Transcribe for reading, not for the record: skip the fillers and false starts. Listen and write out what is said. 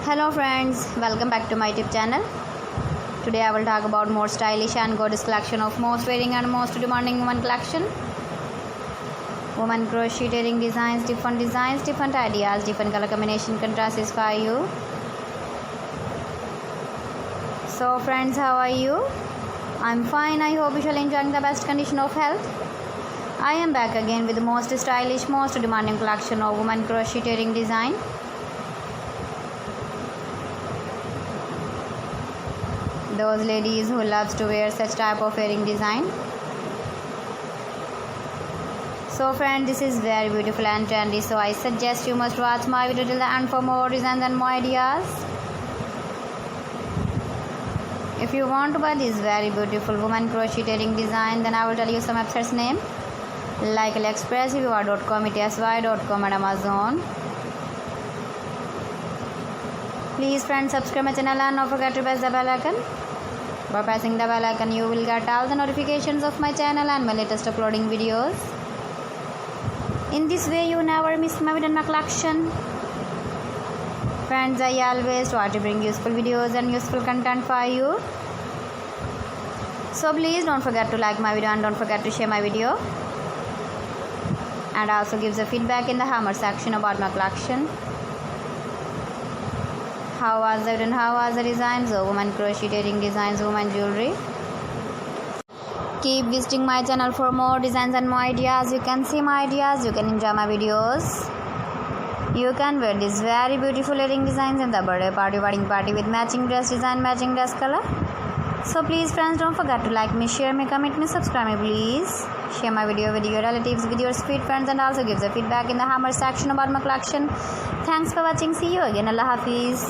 Hello friends, welcome back to my YouTube channel. Today I will talk about more stylish and gorgeous collection of most wearing and most demanding women collection. Woman crocheting designs, different ideas, different color combination contrasts for you. So friends, how are you? I'm fine. I hope you shall enjoying the best condition of health. I am back again with the most stylish, most demanding collection of woman crocheting design. Those ladies who loves to wear such type of wearing design. So friend, this is very beautiful and trendy, so I suggest you must watch my video till the end for more designs and more ideas. If you want to buy this very beautiful woman crocheting design, then I will tell you some websites name like AliExpress, viva.com, etsy.com and Amazon. Please friends, subscribe my channel and don't forget to press the bell icon. By pressing the bell icon, you will get all the notifications of my channel and my latest uploading videos. In this way, you never miss my video and my collection. Friends, I always try to bring useful videos and useful content for you. So please don't forget to like my video and don't forget to share my video. And also give the feedback in the hammer section about my collection. How was it and how was the designs of woman crocheting designs, woman jewelry? Keep visiting my channel for more designs and more ideas. You can see my ideas, you can enjoy my videos. You can wear these very beautiful earring designs in the birthday party, wedding party with matching dress design, matching dress color. So please friends, don't forget to like me, share me, comment me, subscribe me please. Share my video with your relatives, with your sweet friends, and also give the feedback in the hammer section about my collection. Thanks for watching. See you again. Allah Hafiz.